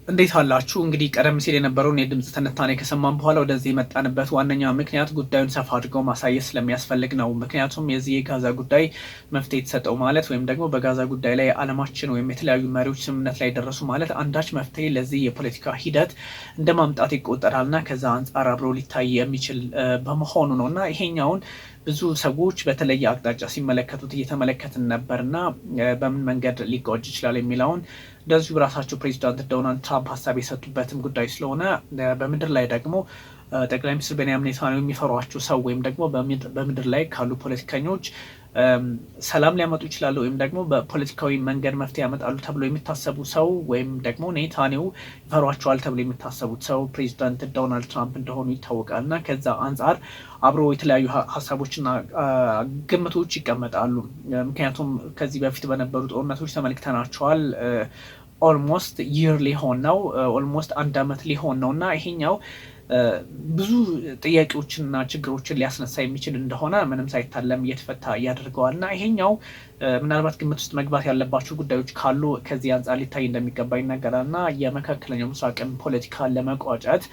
እንዴት አላችሁ? እንግዲህ ቀደም ሲል የነበረውን የድምጽ ትንታኔ ከሰማን በኋላ ወደዚህ የመጣንበት ዋነኛ ምክንያት ጉዳዩን ሰፋ አድርገው ማሳየት ስለሚያስፈልግ ነው። ምክንያቱም የዚህ የጋዛ ጉዳይ መፍትሄ የተሰጠው ማለት ወይም ደግሞ በጋዛ ጉዳይ ላይ ዓለማችን ወይም የተለያዩ መሪዎች ስምምነት ላይ ደረሱ ማለት አንዳች መፍትሄ ለዚህ የፖለቲካ ሂደት እንደ ማምጣት ይቆጠራልና ከዛ አንጻር አብሮ ሊታይ የሚችል በመሆኑ ነው እና ይሄኛውን ብዙ ሰዎች በተለየ አቅጣጫ ሲመለከቱት እየተመለከትን ነበርና በምን መንገድ ሊጓጅ ይችላል የሚለውን እንደዚሁ ራሳቸው ፕሬዚዳንት ዶናልድ ትራምፕ ሀሳብ የሰጡበትም ጉዳይ ስለሆነ በምድር ላይ ደግሞ ጠቅላይ ሚኒስትር ቤንያሚን ኔታንያሁ የሚፈሯቸው ሰው ወይም ደግሞ በምድር ላይ ካሉ ፖለቲከኞች ሰላም ሊያመጡ ይችላሉ ወይም ደግሞ በፖለቲካዊ መንገድ መፍትሄ ያመጣሉ ተብሎ የሚታሰቡ ሰው ወይም ደግሞ ኔታንያሁ ይፈሯቸዋል ተብሎ የሚታሰቡት ሰው ፕሬዚዳንት ዶናልድ ትራምፕ እንደሆኑ ይታወቃል እና ከዛ አንጻር አብሮ የተለያዩ ሀሳቦችና ግምቶች ይቀመጣሉ። ምክንያቱም ከዚህ በፊት በነበሩ ጦርነቶች ተመልክተናቸዋል። ኦልሞስት ይር ሊሆን ነው፣ ኦልሞስት 1 ዓመት ሊሆን ነው እና ይሄኛው ብዙ ጥያቄዎችንና ችግሮችን ሊያስነሳ የሚችል እንደሆነ ምንም ሳይታለም እየተፈታ ያደርገዋል እና ይሄኛው ምናልባት ግምት ውስጥ መግባት ያለባቸው ጉዳዮች ካሉ ከዚህ አንጻር ሊታይ እንደሚገባ ይነገራል እና የመካከለኛው ምስራቅን ፖለቲካ ለመቋጨት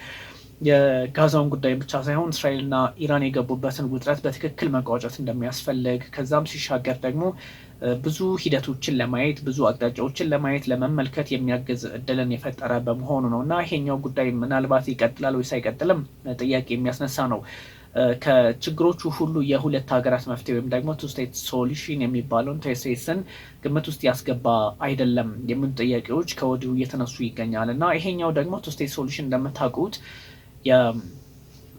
የጋዛውን ጉዳይ ብቻ ሳይሆን እስራኤልና ኢራን የገቡበትን ውጥረት በትክክል መቋጨት እንደሚያስፈልግ ከዛም ሲሻገር ደግሞ ብዙ ሂደቶችን ለማየት ብዙ አቅጣጫዎችን ለማየት ለመመልከት የሚያግዝ እድልን የፈጠረ በመሆኑ ነው እና ይሄኛው ጉዳይ ምናልባት ይቀጥላል ወይስ አይቀጥልም ጥያቄ የሚያስነሳ ነው። ከችግሮቹ ሁሉ የሁለት ሀገራት መፍትሄ ወይም ደግሞ ቱ ስቴት ሶሉሽን የሚባለውን ቴሴስን ግምት ውስጥ ያስገባ አይደለም የሚሉ ጥያቄዎች ከወዲሁ እየተነሱ ይገኛል እና ይሄኛው ደግሞ ቱ ስቴት ሶሉሽን እንደምታውቁት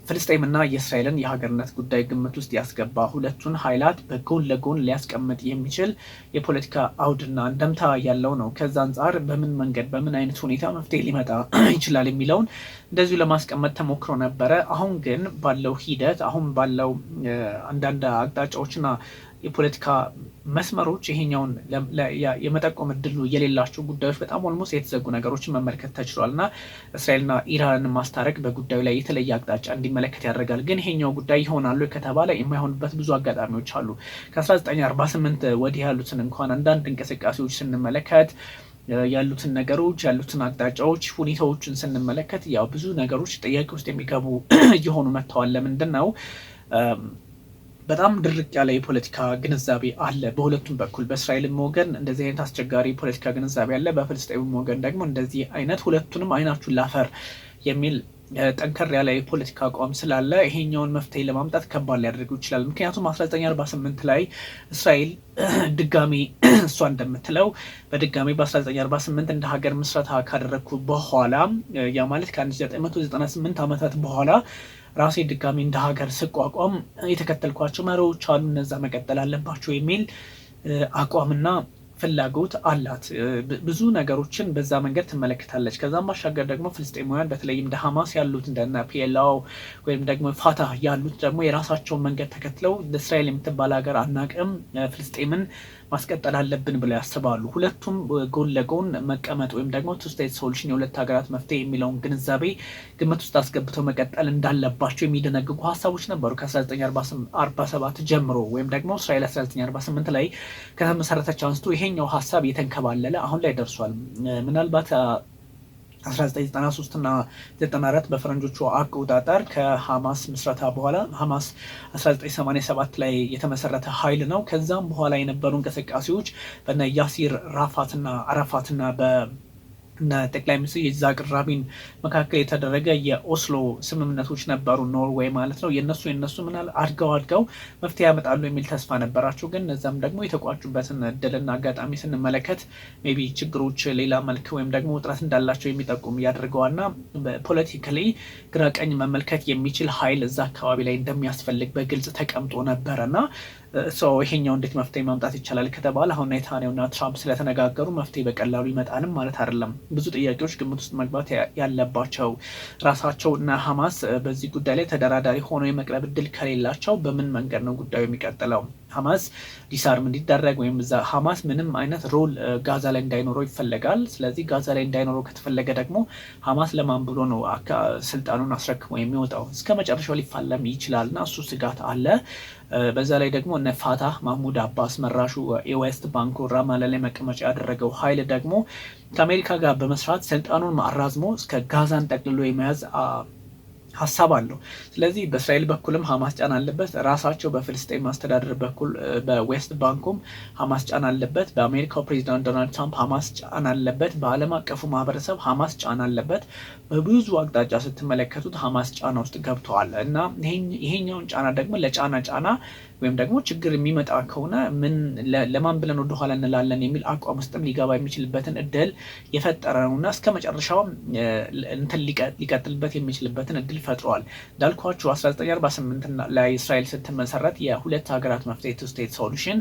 የፍልስጤምና የእስራኤልን የሀገርነት ጉዳይ ግምት ውስጥ ያስገባ ሁለቱን ኃይላት በጎን ለጎን ሊያስቀምጥ የሚችል የፖለቲካ አውድና እንደምታ ያለው ነው። ከዛ አንጻር በምን መንገድ በምን አይነት ሁኔታ መፍትሄ ሊመጣ ይችላል የሚለውን እንደዚሁ ለማስቀመጥ ተሞክሮ ነበረ። አሁን ግን ባለው ሂደት አሁን ባለው አንዳንድ አቅጣጫዎችና የፖለቲካ መስመሮች ይሄኛውን የመጠቆም እድሉ የሌላቸው ጉዳዮች በጣም ኦልሞስት የተዘጉ ነገሮችን መመልከት ተችሏል እና እስራኤልና ኢራንን ማስታረቅ በጉዳዩ ላይ የተለየ አቅጣጫ እንዲመለከት ያደርጋል። ግን ይሄኛው ጉዳይ ይሆናሉ ከተባለ የማይሆንበት ብዙ አጋጣሚዎች አሉ። ከ1948 ወዲህ ያሉትን እንኳን አንዳንድ እንቅስቃሴዎች ስንመለከት ያሉትን ነገሮች ያሉትን አቅጣጫዎች ሁኔታዎችን ስንመለከት ያው ብዙ ነገሮች ጥያቄ ውስጥ የሚገቡ እየሆኑ መጥተዋል። ለምንድን ነው? በጣም ድርቅ ያለ የፖለቲካ ግንዛቤ አለ በሁለቱም በኩል። በእስራኤልም ወገን እንደዚህ አይነት አስቸጋሪ የፖለቲካ ግንዛቤ አለ፣ በፍልስጤምም ወገን ደግሞ እንደዚህ አይነት ሁለቱንም አይናችሁን ላፈር የሚል ጠንከር ያለ የፖለቲካ አቋም ስላለ ይሄኛውን መፍትሄ ለማምጣት ከባድ ሊያደርገው ይችላል። ምክንያቱም 1948 ላይ እስራኤል ድጋሚ እሷ እንደምትለው በድጋሚ በ1948 እንደ ሀገር ምስረታ ካደረግኩ በኋላ ያ ማለት ከ1998 ዓመታት በኋላ ራሴ ድጋሚ እንደ ሀገር ስቋቋም የተከተልኳቸው መሪዎች አሉ፣ እነዛ መቀጠል አለባቸው የሚል አቋምና ፍላጎት አላት። ብዙ ነገሮችን በዛ መንገድ ትመለከታለች። ከዛም ባሻገር ደግሞ ፍልስጤማውያን በተለይም እንደ ሀማስ ያሉት እንደና ፒኤልኦ ወይም ደግሞ ፋታህ ያሉት ደግሞ የራሳቸውን መንገድ ተከትለው እስራኤል የምትባል ሀገር አናቅም፣ ፍልስጤምን ማስቀጠል አለብን ብለው ያስባሉ። ሁለቱም ጎን ለጎን መቀመጥ ወይም ደግሞ ቱ ስቴት ሶሉሽን የሁለት ሀገራት መፍትሄ የሚለውን ግንዛቤ ግምት ውስጥ አስገብተው መቀጠል እንዳለባቸው የሚደነግጉ ሀሳቦች ነበሩ ከ1947 ጀምሮ ወይም ደግሞ እስራኤል 1948 ላይ ከተመሰረተች አንስቶ ይሄኛው ሀሳብ የተንከባለለ አሁን ላይ ደርሷል። ምናልባት 1993 እና 94 በፈረንጆቹ አቆጣጠር ከሐማስ ምስረታ በኋላ ሐማስ 1987 ላይ የተመሰረተ ኃይል ነው። ከዛም በኋላ የነበሩ እንቅስቃሴዎች በነ ያሲር አራፋትና ጠቅላይ ሚኒስትር ይስሐቅ ራቢን መካከል የተደረገ የኦስሎ ስምምነቶች ነበሩ፣ ኖርዌይ ማለት ነው። የነሱ ምናል አድገው መፍትሄ ያመጣሉ የሚል ተስፋ ነበራቸው። ግን እነዛም ደግሞ የተቋጩበትን እድልና አጋጣሚ ስንመለከት ሜይ ቢ ችግሮች ሌላ መልክ ወይም ደግሞ ውጥረት እንዳላቸው የሚጠቁም ያደርገዋልና ፖለቲካሊ ግራ ቀኝ መመልከት የሚችል ኃይል እዛ አካባቢ ላይ እንደሚያስፈልግ በግልጽ ተቀምጦ ነበረና ይሄኛው እንዴት መፍትሄ ማምጣት ይቻላል ከተባለ አሁን ኔታንያሁና ትራምፕ ስለተነጋገሩ መፍትሄ በቀላሉ ይመጣልም ማለት አይደለም። ብዙ ጥያቄዎች ግምት ውስጥ መግባት ያለባቸው ራሳቸው እና ሐማስ በዚህ ጉዳይ ላይ ተደራዳሪ ሆኖ የመቅረብ እድል ከሌላቸው በምን መንገድ ነው ጉዳዩ የሚቀጥለው? ሐማስ ዲሳርም እንዲደረግ ወይም እዛ ሐማስ ምንም አይነት ሮል ጋዛ ላይ እንዳይኖረው ይፈለጋል። ስለዚህ ጋዛ ላይ እንዳይኖረው ከተፈለገ ደግሞ ሐማስ ለማን ብሎ ነው ስልጣኑን አስረክሞ የሚወጣው? እስከ መጨረሻው ሊፋለም ይችላል እና እሱ ስጋት አለ። በዛ ላይ ደግሞ እነ ፋታህ ማህሙድ አባስ መራሹ የዌስት ባንኩ ራማላ ላይ መቀመጫ ያደረገው ኃይል ደግሞ ከአሜሪካ ጋር በመስራት ስልጣኑን አራዝሞ እስከ ጋዛን ጠቅልሎ የመያዝ ሀሳብ አለው። ስለዚህ በእስራኤል በኩልም ሐማስ ጫና አለበት። ራሳቸው በፍልስጤም ማስተዳደር በኩል በዌስት ባንኩም ሐማስ ጫና አለበት። በአሜሪካው ፕሬዚዳንት ዶናልድ ትራምፕ ሐማስ ጫና አለበት። በዓለም አቀፉ ማህበረሰብ ሐማስ ጫና አለበት። በብዙ አቅጣጫ ስትመለከቱት ሐማስ ጫና ውስጥ ገብተዋል እና ይሄኛውን ጫና ደግሞ ጫና ወይም ደግሞ ችግር የሚመጣ ከሆነ ምን ለማን ብለን ወደኋላ እንላለን የሚል አቋም ውስጥም ሊገባ የሚችልበትን እድል የፈጠረ ነው እና እስከ መጨረሻው እንትን ሊቀጥልበት የሚችልበትን እድል ፈጥሯል። እንዳልኳችሁ 1948 ላይ እስራኤል ስትመሰረት የሁለት ሀገራት መፍትሄ ቱ ስቴት ሶሉሽን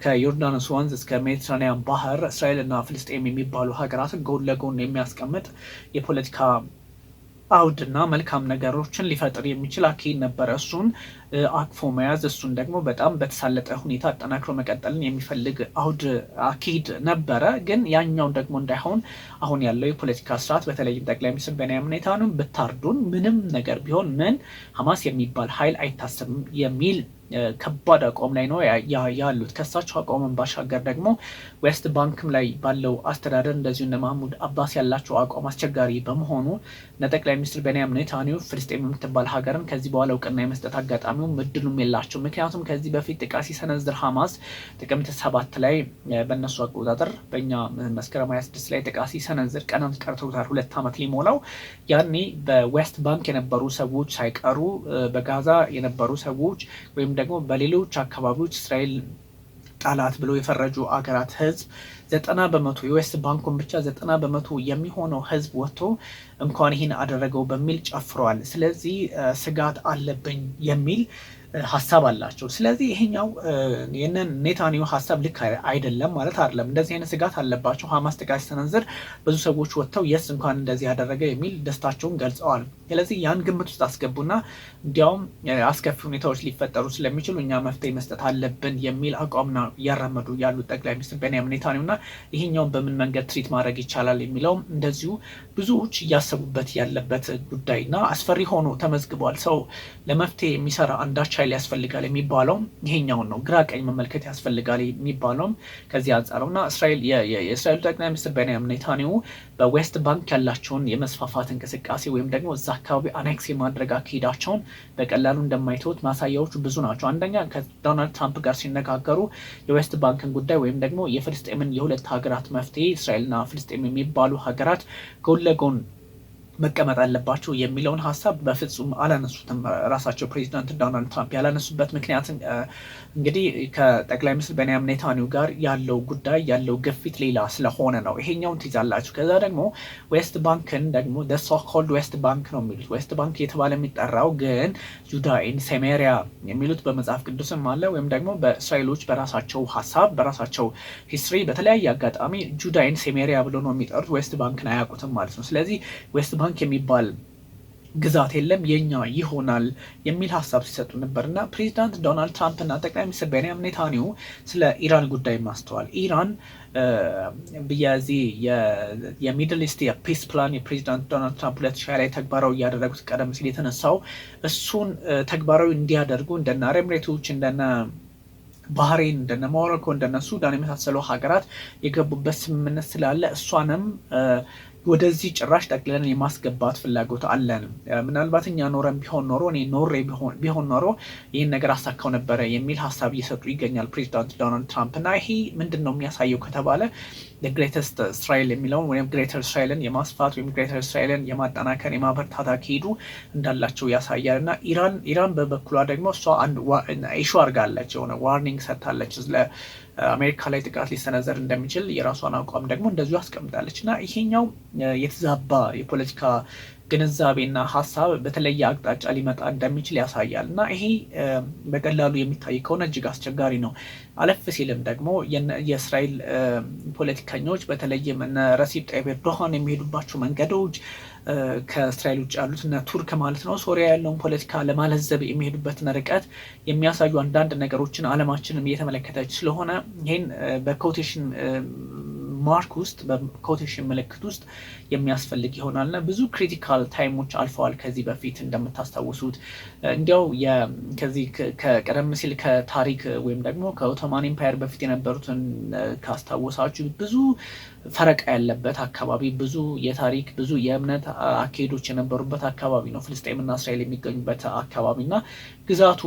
ከዮርዳኖስ ወንዝ እስከ ሜዲትራኒያን ባህር እስራኤል እና ፍልስጤም የሚባሉ ሀገራትን ጎን ለጎን የሚያስቀምጥ የፖለቲካ አውድና መልካም ነገሮችን ሊፈጥር የሚችል አካሄድ ነበረ። እሱን አቅፎ መያዝ እሱን ደግሞ በጣም በተሳለጠ ሁኔታ አጠናክሮ መቀጠልን የሚፈልግ አውድ አካሄድ ነበረ። ግን ያኛውን ደግሞ እንዳይሆን አሁን ያለው የፖለቲካ ስርዓት በተለይም ጠቅላይ ሚኒስትር ቤንያሚን ኔታንያሁ ብታርዱን ምንም ነገር ቢሆን ምን ሐማስ የሚባል ኃይል አይታሰብም የሚል ከባድ አቋም ላይ ነው ያሉት። ከሳቸው አቋምን ባሻገር ደግሞ ዌስት ባንክም ላይ ባለው አስተዳደር እንደዚሁ እነ ማህሙድ አባስ ያላቸው አቋም አስቸጋሪ በመሆኑ ጠቅላይ ሚኒስትር ቤንያሚን ኔታንያሁ ፍልስጤም የምትባል ሀገርን ከዚህ በኋላ እውቅና የመስጠት አጋጣሚውም እድሉም የላቸው። ምክንያቱም ከዚህ በፊት ጥቃት ሲሰነዝር ሐማስ ጥቅምት 7 ላይ በእነሱ አቆጣጠር በእኛ መስከረም 26 ላይ ጥቃት ሲሰነዝር ቀናት ቀርተውታል፣ 2 ዓመት ሊሞላው። ያኔ በዌስት ባንክ የነበሩ ሰዎች ሳይቀሩ በጋዛ የነበሩ ሰዎች ወይም ደግሞ በሌሎች አካባቢዎች እስራኤል ጠላት ብለው የፈረጁ አገራት ህዝብ 90% የዌስት ባንኩን ብቻ 90% የሚሆነው ህዝብ ወጥቶ እንኳን ይህን አደረገው በሚል ጨፍሯል። ስለዚህ ስጋት አለብኝ የሚል ሀሳብ አላቸው። ስለዚህ ይሄኛው የነን ኔታንያሁ ሀሳብ ልክ አይደለም ማለት አይደለም። እንደዚህ አይነት ስጋት አለባቸው። ሐማስ ጥቃት ሲሰነዝር ብዙ ሰዎች ወጥተው የስ እንኳን እንደዚህ ያደረገ የሚል ደስታቸውን ገልጸዋል። ስለዚህ ያን ግምት ውስጥ አስገቡና እንዲያውም አስከፊ ሁኔታዎች ሊፈጠሩ ስለሚችሉ እኛ መፍትሄ መስጠት አለብን የሚል አቋምና እያራመዱ ያሉት ጠቅላይ ሚኒስትር ቤንያሚን ኔታንያሁና ይሄኛውን በምን መንገድ ትሪት ማድረግ ይቻላል የሚለውም እንደዚሁ ብዙዎች እያሰቡበት ያለበት ጉዳይና አስፈሪ ሆኖ ተመዝግቧል። ሰው ለመፍትሄ የሚሰራ አንዳች ኃይል ያስፈልጋል የሚባለውም ይሄኛውን ነው። ግራ ቀኝ መመልከት ያስፈልጋል የሚባለውም ከዚህ አንጻር ነውና የእስራኤል ጠቅላይ ሚኒስትር ቤንያሚን ኔታንያሁ በዌስት ባንክ ያላቸውን የመስፋፋት እንቅስቃሴ ወይም ደግሞ እዛ አካባቢ አኔክስ የማድረግ አካሄዳቸውን በቀላሉ እንደማይተውት ማሳያዎቹ ብዙ ናቸው። አንደኛ ከዶናልድ ትራምፕ ጋር ሲነጋገሩ የዌስት ባንክን ጉዳይ ወይም ደግሞ የፍልስጤምን የሁለት ሀገራት መፍትሄ እስራኤልና ፍልስጤም የሚባሉ ሀገራት ጎን ለጎን መቀመጥ አለባቸው የሚለውን ሀሳብ በፍጹም አላነሱትም። ራሳቸው ፕሬዚዳንት ዶናልድ ትራምፕ ያላነሱበት ምክንያት እንግዲህ ከጠቅላይ ሚኒስትር ቤንያሚን ኔታንያሁ ጋር ያለው ጉዳይ ያለው ግፊት ሌላ ስለሆነ ነው። ይሄኛውን ትይዛላችሁ። ከዛ ደግሞ ዌስት ባንክን ደግሞ ሶኮልድ ዌስት ባንክ ነው የሚሉት። ዌስት ባንክ የተባለ የሚጠራው ግን ጁዳይን ሰሜሪያ የሚሉት በመጽሐፍ ቅዱስም አለ ወይም ደግሞ በእስራኤሎች በራሳቸው ሀሳብ በራሳቸው ሂስትሪ በተለያየ አጋጣሚ ጁዳይን ሰሜሪያ ብሎ ነው የሚጠሩት። ዌስት ባንክን አያውቁትም ማለት ነው። ስለዚህ ዌስት ባንክ የሚባል ግዛት የለም የኛ ይሆናል የሚል ሀሳብ ሲሰጡ ነበር እና ፕሬዚዳንት ዶናልድ ትራምፕ እና ጠቅላይ ሚኒስትር ቤንያሚን ኔታንያሁ ስለ ኢራን ጉዳይ ማስተዋል ኢራን በዚህ የሚድል ኢስት የፒስ ፕላን የፕሬዚዳንት ዶናልድ ትራምፕ 2020 ላይ ተግባራዊ እያደረጉት ቀደም ሲል የተነሳው እሱን ተግባራዊ እንዲያደርጉ እንደነ አረብ ኤሚሬቶች እንደነ ባህሬን እንደነ ሞሮኮ እንደነ ሱዳን የመሳሰሉ ሀገራት የገቡበት ስምምነት ስላለ እሷንም ወደዚህ ጭራሽ ጠቅልለን የማስገባት ፍላጎት አለን። ምናልባት እኛ ኖረን ቢሆን ኖሮ እኔ ኖሬ ቢሆን ኖሮ ይህን ነገር አሳካው ነበረ የሚል ሀሳብ እየሰጡ ይገኛል ፕሬዚዳንት ዶናልድ ትራምፕ እና ይሄ ምንድን ነው የሚያሳየው ከተባለ ግሬተስት እስራኤል የሚለውን ወይም ግሬተር እስራኤልን የማስፋት ወይም ግሬተር እስራኤልን የማጠናከር የማበርታት አካሄዱ እንዳላቸው ያሳያል እና ኢራን በበኩሏ ደግሞ እሷ አንድ ኢሹ አድርጋለች፣ የሆነ ዋርኒንግ ሰጥታለች አሜሪካ ላይ ጥቃት ሊሰነዘር እንደሚችል የራሷን አቋም ደግሞ እንደዚሁ አስቀምጣለች እና ይሄኛው የተዛባ የፖለቲካ ግንዛቤና ሀሳብ በተለየ አቅጣጫ ሊመጣ እንደሚችል ያሳያል እና ይሄ በቀላሉ የሚታይ ከሆነ እጅግ አስቸጋሪ ነው። አለፍ ሲልም ደግሞ የእስራኤል ፖለቲከኞች በተለይም እነ ረሲፕ ጣይብ ኤርዶሃን የሚሄዱባቸው መንገዶች ከእስራኤል ውጭ ያሉት እነ ቱርክ ማለት ነው ሶሪያ ያለውን ፖለቲካ ለማለዘብ የሚሄዱበትን ርቀት የሚያሳዩ አንዳንድ ነገሮችን ዓለማችንም እየተመለከተች ስለሆነ ይህን በኮቴሽን ማርክ ውስጥ በኮቴሽን ምልክት ውስጥ የሚያስፈልግ ይሆናልና ብዙ ክሪቲካል ታይሞች አልፈዋል። ከዚህ በፊት እንደምታስታውሱት እንዲያው ከዚህ ከቀደም ሲል ከታሪክ ወይም ደግሞ ከኦቶማን ኢምፓየር በፊት የነበሩትን ካስታወሳችሁ ብዙ ፈረቃ ያለበት አካባቢ፣ ብዙ የታሪክ ብዙ የእምነት አካሄዶች የነበሩበት አካባቢ ነው ፍልስጤምና እስራኤል የሚገኙበት አካባቢና ግዛቱ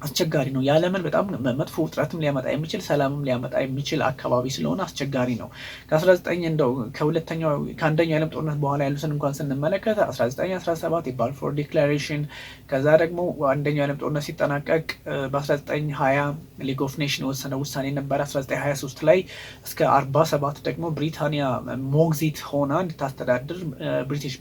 አስቸጋሪ ነው። የዓለምን በጣም መጥፎ ውጥረትም ሊያመጣ የሚችል ሰላምም ሊያመጣ የሚችል አካባቢ ስለሆነ አስቸጋሪ ነው። ከ19 እንደው ከአንደኛው የዓለም ጦርነት በኋላ ያሉትን እንኳን ስንመለከት 1917 የባልፎር ዲክላሬሽን፣ ከዛ ደግሞ አንደኛው የዓለም ጦርነት ሲጠናቀቅ በ1920 ሊግ ኦፍ ኔሽን የወሰነ ውሳኔ ነበረ። 1923 ላይ እስከ 47 ደግሞ ብሪታንያ ሞግዚት ሆና እንድታስተዳድር ብሪቲሽ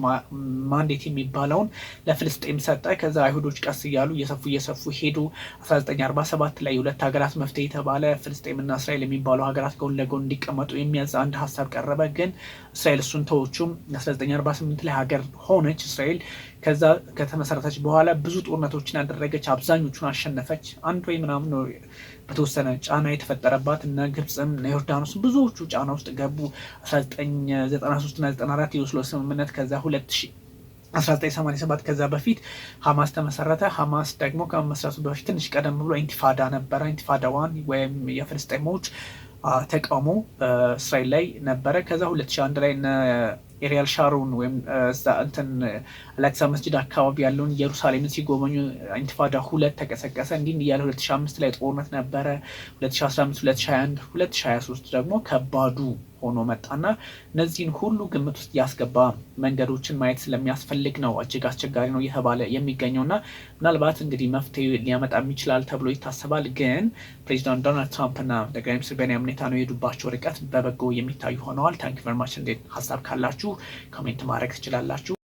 ማንዴት የሚባለውን ለፍልስጤም ሰጠ። ከዛ አይሁዶች ቀስ እያሉ እየሰፉ ሄዱ። 1947 ላይ የሁለት ሀገራት መፍትሄ የተባለ ፍልስጤምና እስራኤል የሚባሉ ሀገራት ጎን ለጎን እንዲቀመጡ የሚያዝ አንድ ሀሳብ ቀረበ። ግን እስራኤል እሱን ተወቹም። 1948 ላይ ሀገር ሆነች እስራኤል። ከዛ ከተመሰረተች በኋላ ብዙ ጦርነቶችን ያደረገች፣ አብዛኞቹን አሸነፈች። አንድ ወይ ምናምን በተወሰነ ጫና የተፈጠረባት እነ ግብፅም እነ ዮርዳኖስም ብዙዎቹ ጫና ውስጥ ገቡ። 1993 እና 94 የኦስሎ ስምምነት፣ ከዛ 1987 ከዛ በፊት ሀማስ ተመሰረተ። ሀማስ ደግሞ ከመመስረቱ በፊት ትንሽ ቀደም ብሎ ኢንቲፋዳ ነበረ። ኢንቲፋዳ ዋን ወይም የፍልስጤሞች ተቃውሞ እስራኤል ላይ ነበረ። ከዛ 2001 ላይ ኤሪያል ሻሮን ወይም አላክሳ መስጂድ አካባቢ ያለውን ኢየሩሳሌምን ሲጎበኙ ኢንቲፋዳ 2 ተቀሰቀሰ። እንዲህ እያለ 2005 ላይ ጦርነት ነበረ። 2015፣ 2021፣ 2023 ደግሞ ከባዱ ሆኖ መጣና እነዚህን ሁሉ ግምት ውስጥ ያስገባ መንገዶችን ማየት ስለሚያስፈልግ ነው እጅግ አስቸጋሪ ነው እየተባለ የሚገኘውና ምናልባት እንግዲህ መፍትሄ ሊያመጣ ይችላል ተብሎ ይታሰባል። ግን ፕሬዚዳንት ዶናልድ ትራምፕና ጠቅላይ ሚኒስትር ቤንያሚን ኔታንያሁ የሄዱባቸው ርቀት በበጎ የሚታዩ ሆነዋል። ታንክ ቨሪ ማች። እንዴት ሀሳብ ካላችሁ ኮሜንት ማድረግ ትችላላችሁ።